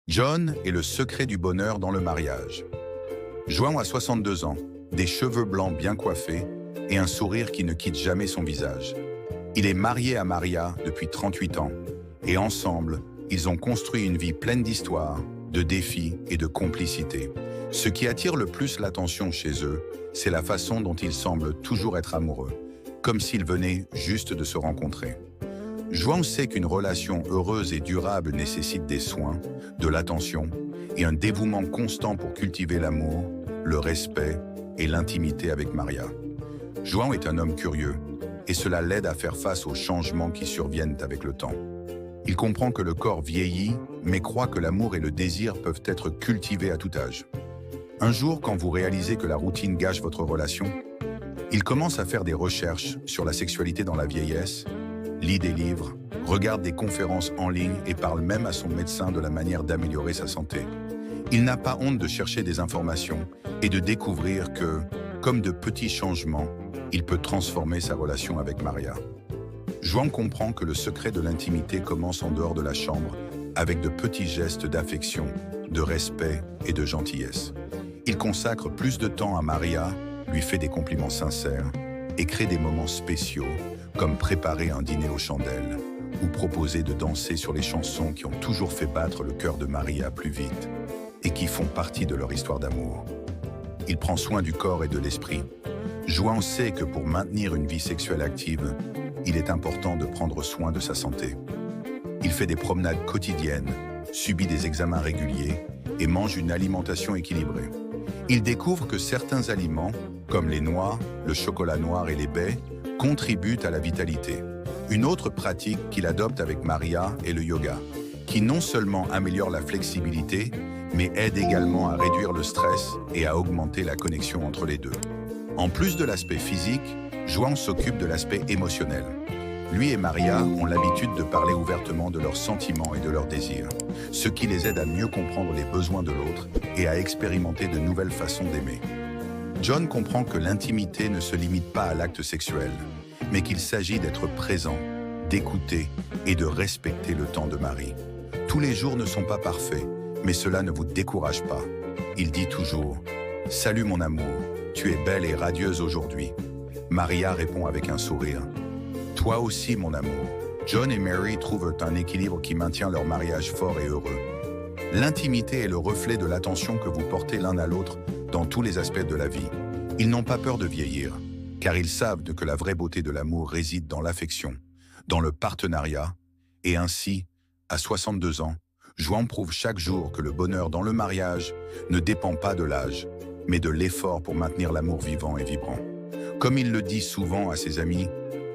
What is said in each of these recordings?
John est le secret du bonheur dans le mariage. João a 62 ans, des cheveux blancs bien coiffés et un sourire qui ne quitte jamais son visage. Il est marié à Maria depuis 38 ans et ensemble, ils ont construit une vie pleine d'histoires, de défis et de complicité. Ce qui attire le plus l'attention chez eux, c'est la façon dont ils semblent toujours être amoureux, comme s'ils venaient juste de se rencontrer. João sait qu'une relation heureuse et durable nécessite des soins, de l'attention et un dévouement constant pour cultiver l'amour, le respect et l'intimité avec Maria. João est un homme curieux et cela l'aide à faire face aux changements qui surviennent avec le temps. Il comprend que le corps vieillit, mais croit que l'amour et le désir peuvent être cultivés à tout âge. Un jour, quand vous réalisez que la routine gâche votre relation, il commence à faire des recherches sur la sexualité dans la vieillesse, lit des livres, regarde des conférences en ligne et parle même à son médecin de la manière d'améliorer sa santé. Il n'a pas honte de chercher des informations et de découvrir que, comme de petits changements, il peut transformer sa relation avec Maria. João comprend que le secret de l'intimité commence en dehors de la chambre, avec de petits gestes d'affection, de respect et de gentillesse. Il consacre plus de temps à Maria, lui fait des compliments sincères et crée des moments spéciaux, comme préparer un dîner aux chandelles ou proposer de danser sur les chansons qui ont toujours fait battre le cœur de Maria plus vite et qui font partie de leur histoire d'amour. Il prend soin du corps et de l'esprit. João sait que pour maintenir une vie sexuelle active, il est important de prendre soin de sa santé. Il fait des promenades quotidiennes, subit des examens réguliers et mange une alimentation équilibrée. Il découvre que certains aliments, comme les noix, le chocolat noir et les baies, contribuent à la vitalité. Une autre pratique qu'il adopte avec Maria est le yoga, qui non seulement améliore la flexibilité, mais aide également à réduire le stress et à augmenter la connexion entre les deux. En plus de l'aspect physique, João s'occupe de l'aspect émotionnel. Lui et Maria ont l'habitude de parler ouvertement de leurs sentiments et de leurs désirs, ce qui les aide à mieux comprendre les besoins de l'autre et à expérimenter de nouvelles façons d'aimer. John comprend que l'intimité ne se limite pas à l'acte sexuel, mais qu'il s'agit d'être présent, d'écouter et de respecter le temps de Marie. Tous les jours ne sont pas parfaits, mais cela ne vous décourage pas. Il dit toujours « Salut mon amour, tu es belle et radieuse aujourd'hui ». Maria répond avec un sourire « Toi aussi mon amour ». John et Mary trouvent un équilibre qui maintient leur mariage fort et heureux. L'intimité est le reflet de l'attention que vous portez l'un à l'autre dans tous les aspects de la vie. Ils n'ont pas peur de vieillir, car ils savent que la vraie beauté de l'amour réside dans l'affection, dans le partenariat, et ainsi, à 62 ans, João prouve chaque jour que le bonheur dans le mariage ne dépend pas de l'âge, mais de l'effort pour maintenir l'amour vivant et vibrant. Comme il le dit souvent à ses amis,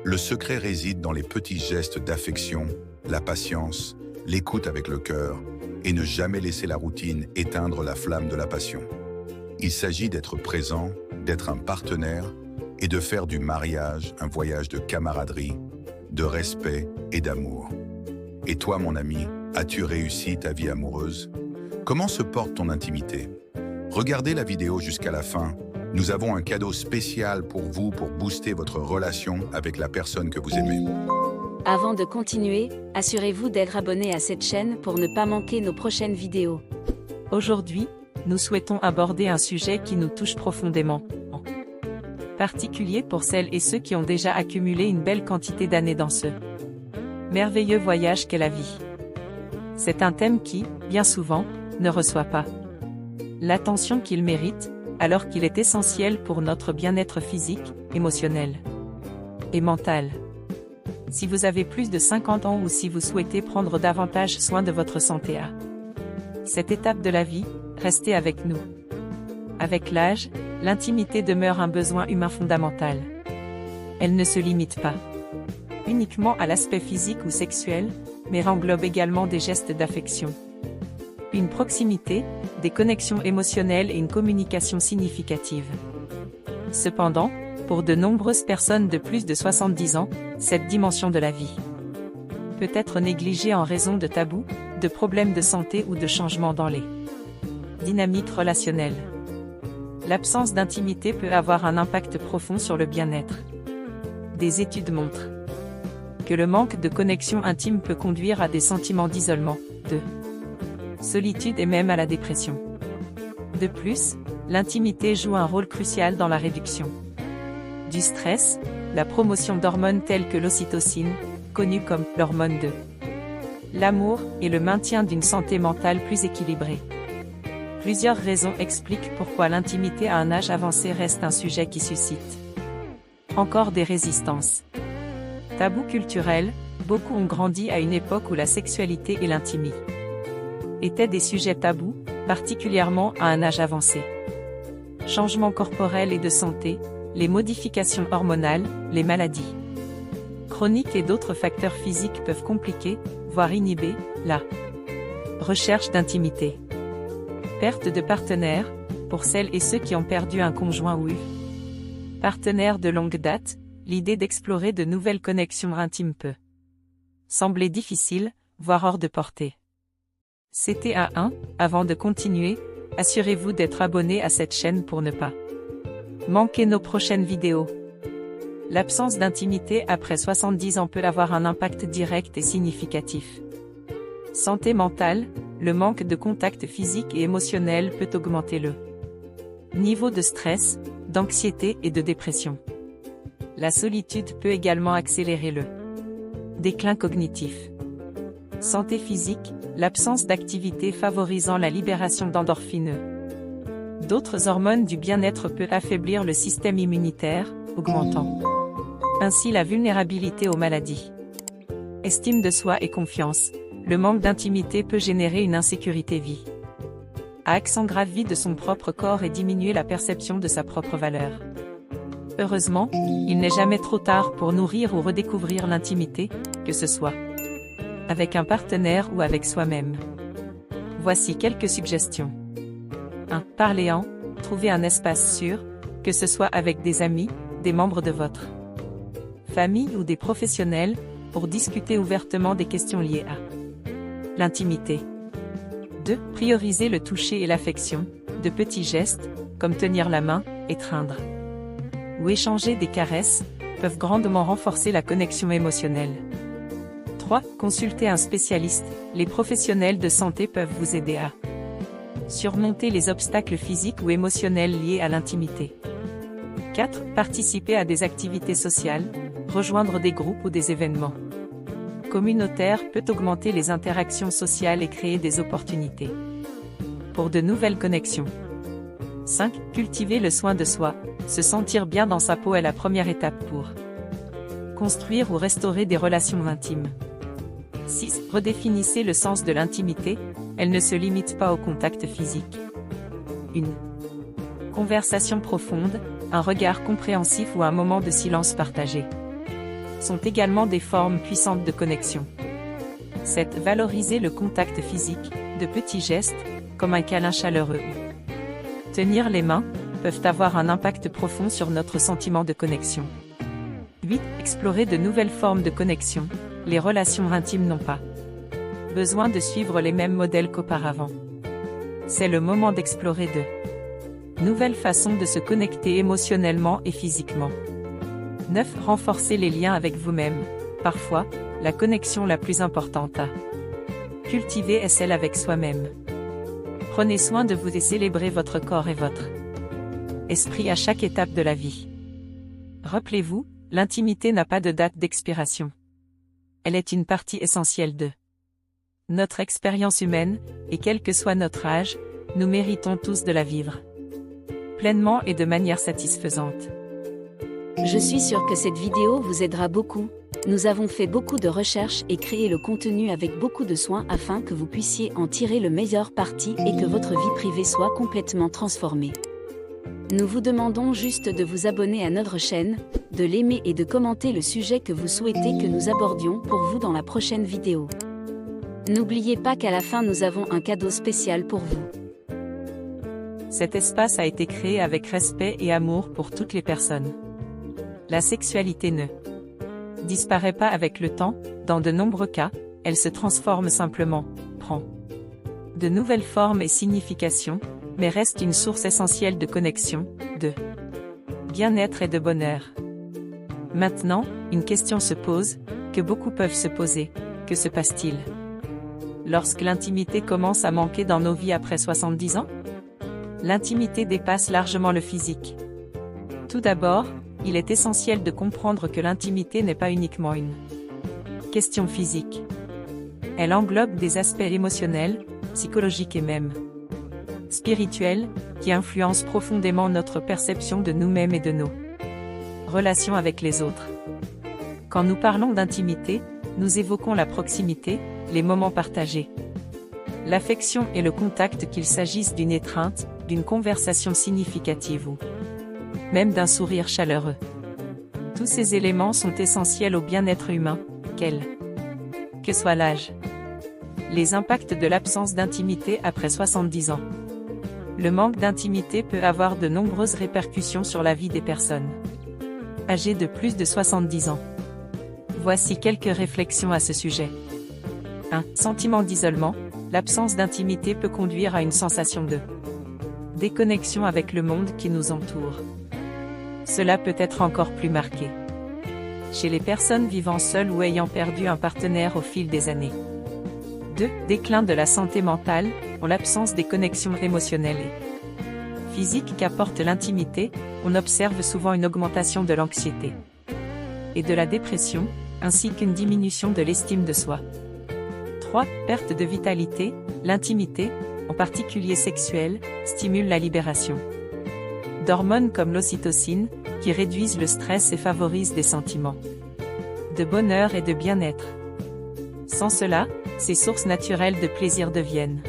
le secret réside dans les petits gestes d'affection, la patience, l'écoute avec le cœur, et ne jamais laisser la routine éteindre la flamme de la passion. Il s'agit d'être présent, d'être un partenaire et de faire du mariage un voyage de camaraderie, de respect et d'amour. Et toi, mon ami, as-tu réussi ta vie amoureuse? Comment se porte ton intimité? Regardez la vidéo jusqu'à la fin. Nous avons un cadeau spécial pour vous pour booster votre relation avec la personne que vous aimez. Avant de continuer, assurez-vous d'être abonné à cette chaîne pour ne pas manquer nos prochaines vidéos. Aujourd'hui, nous souhaitons aborder un sujet qui nous touche profondément. Particulier pour celles et ceux qui ont déjà accumulé une belle quantité d'années dans ce merveilleux voyage qu'est la vie. C'est un thème qui, bien souvent, ne reçoit pas l'attention qu'il mérite, alors qu'il est essentiel pour notre bien-être physique, émotionnel et mental. Si vous avez plus de 50 ans ou si vous souhaitez prendre davantage soin de votre santé à cette étape de la vie, restez avec nous. Avec l'âge, l'intimité demeure un besoin humain fondamental. Elle ne se limite pas uniquement à l'aspect physique ou sexuel, mais englobe également des gestes d'affection, une proximité, des connexions émotionnelles et une communication significative. Cependant, pour de nombreuses personnes de plus de 70 ans, cette dimension de la vie peut être négligée en raison de tabous, de problèmes de santé ou de changements dans les dynamiques relationnelles. L'absence d'intimité peut avoir un impact profond sur le bien-être. Des études montrent que le manque de connexion intime peut conduire à des sentiments d'isolement, de solitude et même à la dépression. De plus, l'intimité joue un rôle crucial dans la réduction du stress, la promotion d'hormones telles que l'ocytocine, connue comme l'hormone de l'amour, et le maintien d'une santé mentale plus équilibrée. Plusieurs raisons expliquent pourquoi l'intimité à un âge avancé reste un sujet qui suscite encore des résistances. Tabou culturel, beaucoup ont grandi à une époque où la sexualité et l'intimité étaient des sujets tabous, particulièrement à un âge avancé. Changements corporels et de santé, les modifications hormonales, les maladies chroniques et d'autres facteurs physiques peuvent compliquer, voire inhiber, la recherche d'intimité. Perte de partenaire, pour celles et ceux qui ont perdu un conjoint ou partenaire de longue date, l'idée d'explorer de nouvelles connexions intimes peut sembler difficile, voire hors de portée. C'était A1, avant de continuer, assurez-vous d'être abonné à cette chaîne pour ne pas manquer nos prochaines vidéos. L'absence d'intimité après 70 ans peut avoir un impact direct et significatif. Santé mentale, le manque de contact physique et émotionnel peut augmenter le niveau de stress, d'anxiété et de dépression. La solitude peut également accélérer le déclin cognitif. Santé physique, l'absence d'activité favorisant la libération d'endorphines. D'autres hormones du bien-être peut affaiblir le système immunitaire, augmentant ainsi la vulnérabilité aux maladies. Estime de soi et confiance, le manque d'intimité peut générer une insécurité vie à accent grave vie de son propre corps et diminuer la perception de sa propre valeur. Heureusement, il n'est jamais trop tard pour nourrir ou redécouvrir l'intimité, que ce soit avec un partenaire ou avec soi-même. Voici quelques suggestions. 1. Parlez-en, trouvez un espace sûr, que ce soit avec des amis, des membres de votre famille ou des professionnels, pour discuter ouvertement des questions liées à l'intimité. 2. Priorisez le toucher et l'affection, de petits gestes, comme tenir la main, étreindre ou échanger des caresses, peuvent grandement renforcer la connexion émotionnelle. 3. Consultez un spécialiste, les professionnels de santé peuvent vous aider à surmonter les obstacles physiques ou émotionnels liés à l'intimité. 4. Participer à des activités sociales, rejoindre des groupes ou des événements communautaires peut augmenter les interactions sociales et créer des opportunités pour de nouvelles connexions. 5. Cultiver le soin de soi, se sentir bien dans sa peau est la première étape pour construire ou restaurer des relations intimes. 6. Redéfinissez le sens de l'intimité, elle ne se limite pas au contact physique. Une conversation profonde, un regard compréhensif ou un moment de silence partagé sont également des formes puissantes de connexion. 7. Valoriser le contact physique, de petits gestes, comme un câlin chaleureux. Tenir les mains, peuvent avoir un impact profond sur notre sentiment de connexion. 8. Explorer de nouvelles formes de connexion, les relations intimes n'ont pas besoin de suivre les mêmes modèles qu'auparavant. C'est le moment d'explorer de nouvelles façons de se connecter émotionnellement et physiquement. 9. Renforcer les liens avec vous-même. Parfois, la connexion la plus importante à cultiver est celle avec soi-même. Prenez soin de vous et célébrez votre corps et votre esprit à chaque étape de la vie. Rappelez-vous, l'intimité n'a pas de date d'expiration. Elle est une partie essentielle de notre expérience humaine, et quel que soit notre âge, nous méritons tous de la vivre pleinement et de manière satisfaisante. Je suis sûre que cette vidéo vous aidera beaucoup. Nous avons fait beaucoup de recherches et créé le contenu avec beaucoup de soin afin que vous puissiez en tirer le meilleur parti et que votre vie privée soit complètement transformée. Nous vous demandons juste de vous abonner à notre chaîne, de l'aimer et de commenter le sujet que vous souhaitez que nous abordions pour vous dans la prochaine vidéo. N'oubliez pas qu'à la fin nous avons un cadeau spécial pour vous. Cet espace a été créé avec respect et amour pour toutes les personnes. La sexualité ne disparaît pas avec le temps, dans de nombreux cas, elle se transforme simplement, prend de nouvelles formes et significations, mais reste une source essentielle de connexion, de bien-être et de bonheur. Maintenant, une question se pose, que beaucoup peuvent se poser, que se passe-t-il lorsque l'intimité commence à manquer dans nos vies après 70 ans? L'intimité dépasse largement le physique. Tout d'abord, il est essentiel de comprendre que l'intimité n'est pas uniquement une question physique. Elle englobe des aspects émotionnels, psychologiques et même spirituels, qui influencent profondément notre perception de nous-mêmes et de nos relations avec les autres. Quand nous parlons d'intimité, nous évoquons la proximité, les moments partagés, l'affection et le contact, qu'il s'agisse d'une étreinte, d'une conversation significative ou même d'un sourire chaleureux. Tous ces éléments sont essentiels au bien-être humain, quel que soit l'âge. Les impacts de l'absence d'intimité après 70 ans. Le manque d'intimité peut avoir de nombreuses répercussions sur la vie des personnes âgées de plus de 70 ans. Voici quelques réflexions à ce sujet. 1. Sentiment d'isolement. L'absence d'intimité peut conduire à une sensation de déconnexion avec le monde qui nous entoure. Cela peut être encore plus marqué chez les personnes vivant seules ou ayant perdu un partenaire au fil des années. 2. Déclin de la santé mentale. En l'absence des connexions émotionnelles et physiques qu'apporte l'intimité, on observe souvent une augmentation de l'anxiété et de la dépression, ainsi qu'une diminution de l'estime de soi. 3. Perte de vitalité. L'intimité, en particulier sexuelle, stimule la libération d'hormones comme l'ocytocine, qui réduisent le stress et favorisent des sentiments de bonheur et de bien-être. Sans cela, ces sources naturelles de plaisir deviennent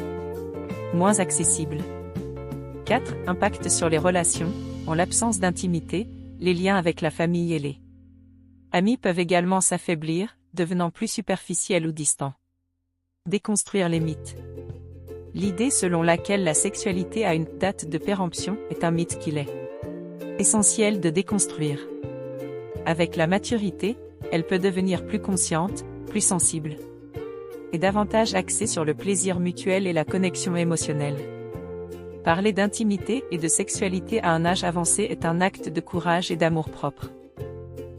moins accessibles. 4. Impact sur les relations. En l'absence d'intimité, les liens avec la famille et les amis peuvent également s'affaiblir, devenant plus superficiels ou distants. Déconstruire les mythes. L'idée selon laquelle la sexualité a une date de péremption est un mythe qu'il est essentiel de déconstruire. Avec la maturité, elle peut devenir plus consciente, plus sensible et davantage axée sur le plaisir mutuel et la connexion émotionnelle. Parler d'intimité et de sexualité à un âge avancé est un acte de courage et d'amour-propre.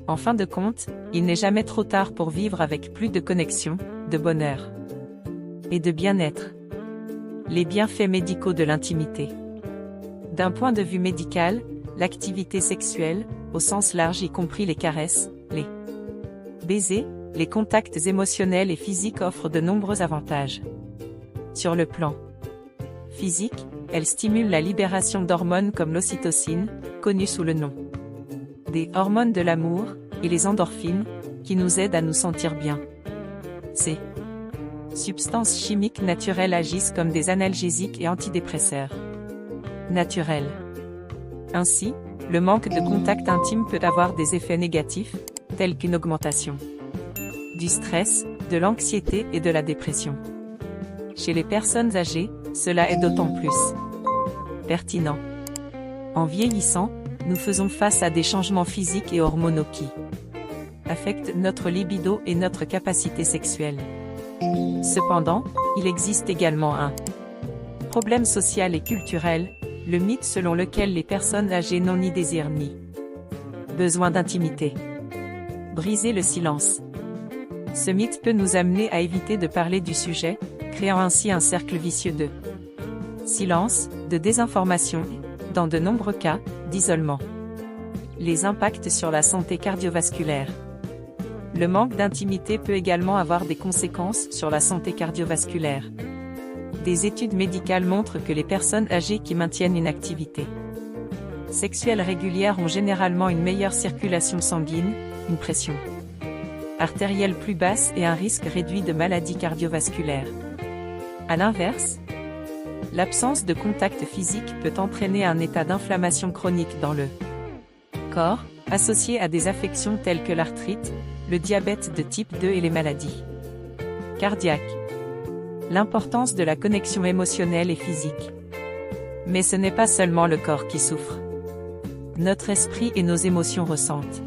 En fin de compte, il n'est jamais trop tard pour vivre avec plus de connexion, de bonheur et de bien-être. Les bienfaits médicaux de l'intimité. D'un point de vue médical, l'activité sexuelle, au sens large y compris les caresses, les baisers, les contacts émotionnels et physiques offrent de nombreux avantages. Sur le plan physique, elle stimule la libération d'hormones comme l'ocytocine, connue sous le nom des hormones de l'amour, et les endorphines, qui nous aident à nous sentir bien. Ces substances chimiques naturelles agissent comme des analgésiques et antidépresseurs naturels. Ainsi, le manque de contact intime peut avoir des effets négatifs, tels qu'une augmentation du stress, de l'anxiété et de la dépression. Chez les personnes âgées, cela est d'autant plus pertinent. En vieillissant, nous faisons face à des changements physiques et hormonaux qui affectent notre libido et notre capacité sexuelle. Cependant, il existe également un problème social et culturel, le mythe selon lequel les personnes âgées n'ont ni désir ni besoin d'intimité. Briser le silence. Ce mythe peut nous amener à éviter de parler du sujet, créant ainsi un cercle vicieux de silence, de désinformation et, dans de nombreux cas, d'isolement. Les impacts sur la santé cardiovasculaire. Le manque d'intimité peut également avoir des conséquences sur la santé cardiovasculaire. Des études médicales montrent que les personnes âgées qui maintiennent une activité sexuelle régulière ont généralement une meilleure circulation sanguine, une pression artérielle plus basse et un risque réduit de maladies cardiovasculaires. À l'inverse, l'absence de contact physique peut entraîner un état d'inflammation chronique dans le corps, associé à des affections telles que l'arthrite, le diabète de type 2 et les maladies cardiaques. L'importance de la connexion émotionnelle et physique. Mais ce n'est pas seulement le corps qui souffre. Notre esprit et nos émotions ressentent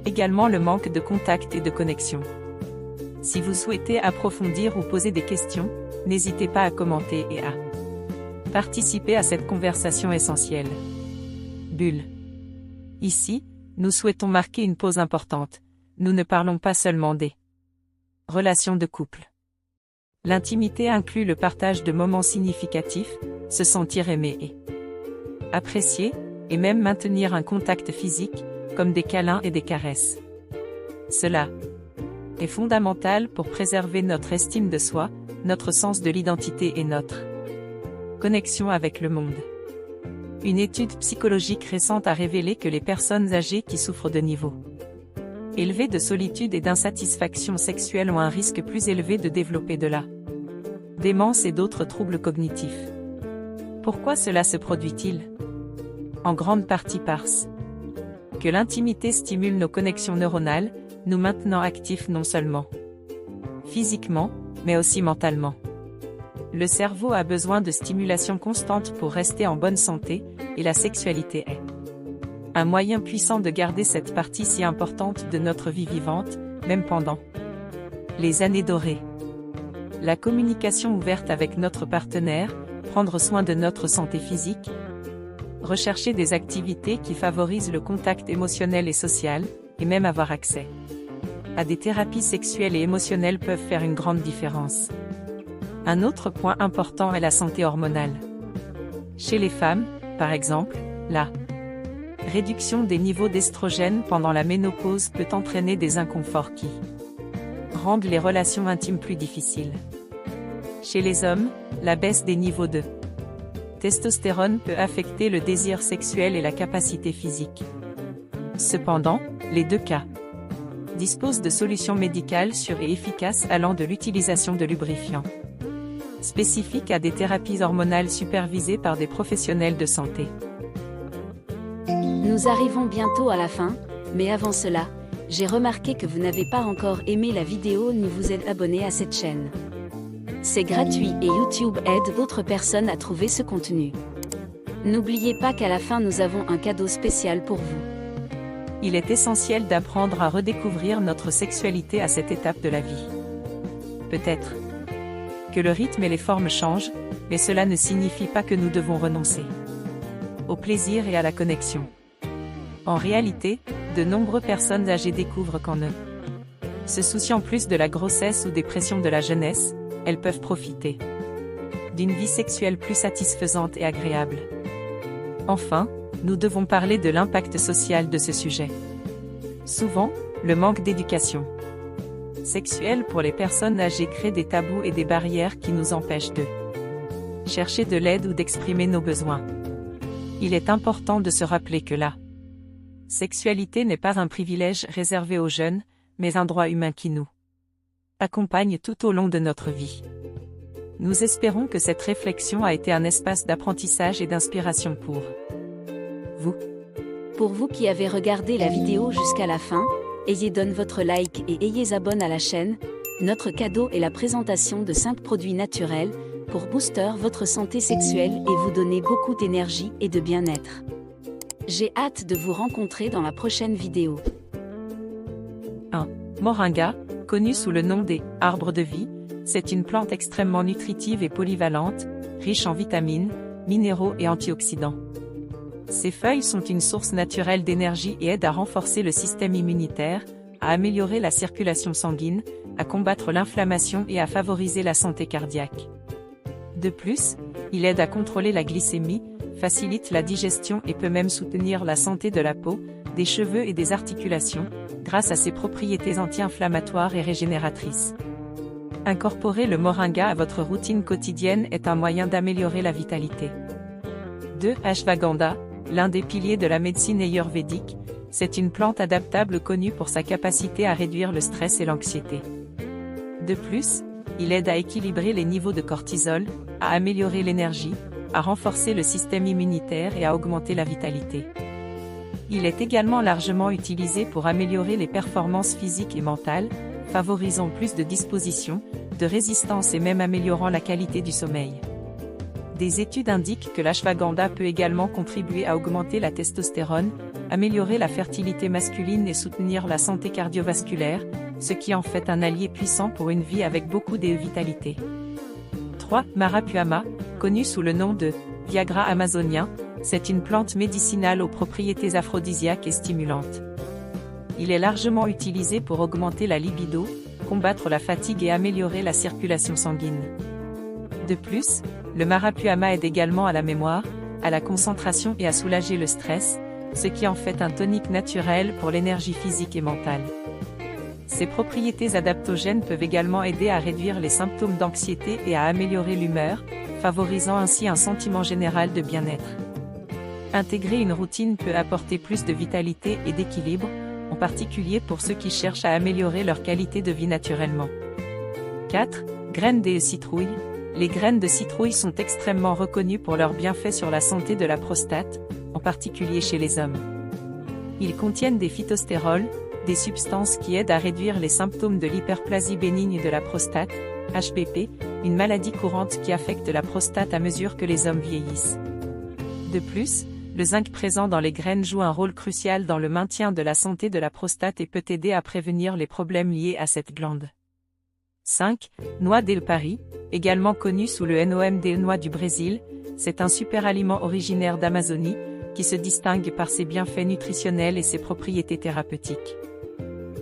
également le manque de contact et de connexion. Si vous souhaitez approfondir ou poser des questions, n'hésitez pas à commenter et à participer à cette conversation essentielle. Bulle. Ici, nous souhaitons marquer une pause importante. Nous ne parlons pas seulement des relations de couple. L'intimité inclut le partage de moments significatifs, se sentir aimé et apprécié, et même maintenir un contact physique, comme des câlins et des caresses. Cela est fondamental pour préserver notre estime de soi, notre sens de l'identité et notre connexion avec le monde. Une étude psychologique récente a révélé que les personnes âgées qui souffrent de niveaux élevés de solitude et d'insatisfaction sexuelle ont un risque plus élevé de développer de la démence et d'autres troubles cognitifs. Pourquoi cela se produit-il? En grande partie parce que l'intimité stimule nos connexions neuronales, nous maintenant actifs non seulement physiquement, mais aussi mentalement. Le cerveau a besoin de stimulation constante pour rester en bonne santé, et la sexualité est un moyen puissant de garder cette partie si importante de notre vie vivante, même pendant les années dorées. La communication ouverte avec notre partenaire, prendre soin de notre santé physique, rechercher des activités qui favorisent le contact émotionnel et social, et même avoir accès à des thérapies sexuelles et émotionnelles peuvent faire une grande différence. Un autre point important est la santé hormonale. Chez les femmes, par exemple, la réduction des niveaux d'estrogène pendant la ménopause peut entraîner des inconforts qui rendent les relations intimes plus difficiles. Chez les hommes, la baisse des niveaux de testostérone peut affecter le désir sexuel et la capacité physique. Cependant, les deux cas disposent de solutions médicales sûres et efficaces allant de l'utilisation de lubrifiants spécifiques à des thérapies hormonales supervisées par des professionnels de santé. Nous arrivons bientôt à la fin, mais avant cela, j'ai remarqué que vous n'avez pas encore aimé la vidéo ni vous êtes abonné à cette chaîne. C'est gratuit et YouTube aide d'autres personnes à trouver ce contenu. N'oubliez pas qu'à la fin nous avons un cadeau spécial pour vous. Il est essentiel d'apprendre à redécouvrir notre sexualité à cette étape de la vie. Peut-être que le rythme et les formes changent, mais cela ne signifie pas que nous devons renoncer au plaisir et à la connexion. En réalité, de nombreuses personnes âgées découvrent qu'en ne se souciant plus de la grossesse ou des pressions de la jeunesse, elles peuvent profiter d'une vie sexuelle plus satisfaisante et agréable. Enfin, nous devons parler de l'impact social de ce sujet. Souvent, le manque d'éducation sexuelle pour les personnes âgées crée des tabous et des barrières qui nous empêchent de chercher de l'aide ou d'exprimer nos besoins. Il est important de se rappeler que la sexualité n'est pas un privilège réservé aux jeunes, mais un droit humain qui nous accompagne tout au long de notre vie. Nous espérons que cette réflexion a été un espace d'apprentissage et d'inspiration pour vous. Pour vous qui avez regardé la vidéo jusqu'à la fin, ayez donne votre like et ayez abonné à la chaîne. Notre cadeau est la présentation de 5 produits naturels pour booster votre santé sexuelle et vous donner beaucoup d'énergie et de bien-être. J'ai hâte de vous rencontrer dans la prochaine vidéo. 1. Moringa, connu sous le nom des « arbres de vie », c'est une plante extrêmement nutritive et polyvalente, riche en vitamines, minéraux et antioxydants. Ses feuilles sont une source naturelle d'énergie et aident à renforcer le système immunitaire, à améliorer la circulation sanguine, à combattre l'inflammation et à favoriser la santé cardiaque. De plus, il aide à contrôler la glycémie, facilite la digestion et peut même soutenir la santé de la peau, des cheveux et des articulations, grâce à ses propriétés anti-inflammatoires et régénératrices. Incorporer le moringa à votre routine quotidienne est un moyen d'améliorer la vitalité. 2. Ashwagandha, l'un des piliers de la médecine ayurvédique, c'est une plante adaptable connue pour sa capacité à réduire le stress et l'anxiété. De plus, il aide à équilibrer les niveaux de cortisol, à améliorer l'énergie, à renforcer le système immunitaire et à augmenter la vitalité. Il est également largement utilisé pour améliorer les performances physiques et mentales, favorisant plus de disposition, de résistance et même améliorant la qualité du sommeil. Des études indiquent que l'ashwagandha peut également contribuer à augmenter la testostérone, améliorer la fertilité masculine et soutenir la santé cardiovasculaire, ce qui en fait un allié puissant pour une vie avec beaucoup de vitalité. 3. Marapuama, connu sous le nom de Viagra amazonien, c'est une plante médicinale aux propriétés aphrodisiaques et stimulantes. Il est largement utilisé pour augmenter la libido, combattre la fatigue et améliorer la circulation sanguine. De plus, le marapuama aide également à la mémoire, à la concentration et à soulager le stress, ce qui en fait un tonique naturel pour l'énergie physique et mentale. Ses propriétés adaptogènes peuvent également aider à réduire les symptômes d'anxiété et à améliorer l'humeur, favorisant ainsi un sentiment général de bien-être. Intégrer une routine peut apporter plus de vitalité et d'équilibre, en particulier pour ceux qui cherchent à améliorer leur qualité de vie naturellement. 4. Graines de citrouille. Les graines de citrouille sont extrêmement reconnues pour leurs bienfaits sur la santé de la prostate, en particulier chez les hommes. Ils contiennent des phytostérols, des substances qui aident à réduire les symptômes de l'hyperplasie bénigne de la prostate, HPP, une maladie courante qui affecte la prostate à mesure que les hommes vieillissent. De plus, le zinc présent dans les graines joue un rôle crucial dans le maintien de la santé de la prostate et peut aider à prévenir les problèmes liés à cette glande. 5. Noix del Paris, également connu sous le nom des noix du Brésil, c'est un super aliment originaire d'Amazonie, qui se distingue par ses bienfaits nutritionnels et ses propriétés thérapeutiques.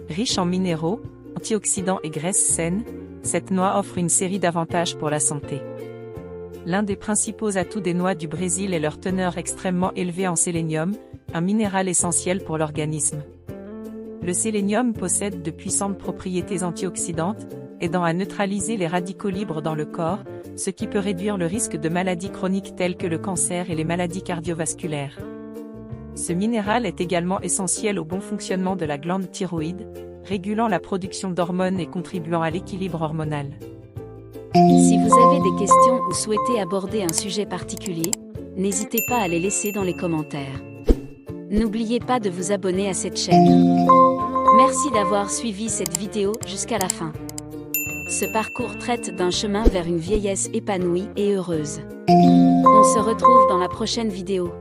Riche en minéraux, antioxydants et graisses saines, cette noix offre une série d'avantages pour la santé. L'un des principaux atouts des noix du Brésil est leur teneur extrêmement élevée en sélénium, un minéral essentiel pour l'organisme. Le sélénium possède de puissantes propriétés antioxydantes, aidant à neutraliser les radicaux libres dans le corps, ce qui peut réduire le risque de maladies chroniques telles que le cancer et les maladies cardiovasculaires. Ce minéral est également essentiel au bon fonctionnement de la glande thyroïde, régulant la production d'hormones et contribuant à l'équilibre hormonal. Si vous avez des questions ou souhaitez aborder un sujet particulier, n'hésitez pas à les laisser dans les commentaires. N'oubliez pas de vous abonner à cette chaîne. Merci d'avoir suivi cette vidéo jusqu'à la fin. Ce parcours traite d'un chemin vers une vieillesse épanouie et heureuse. On se retrouve dans la prochaine vidéo.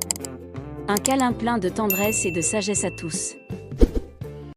Un câlin plein de tendresse et de sagesse à tous.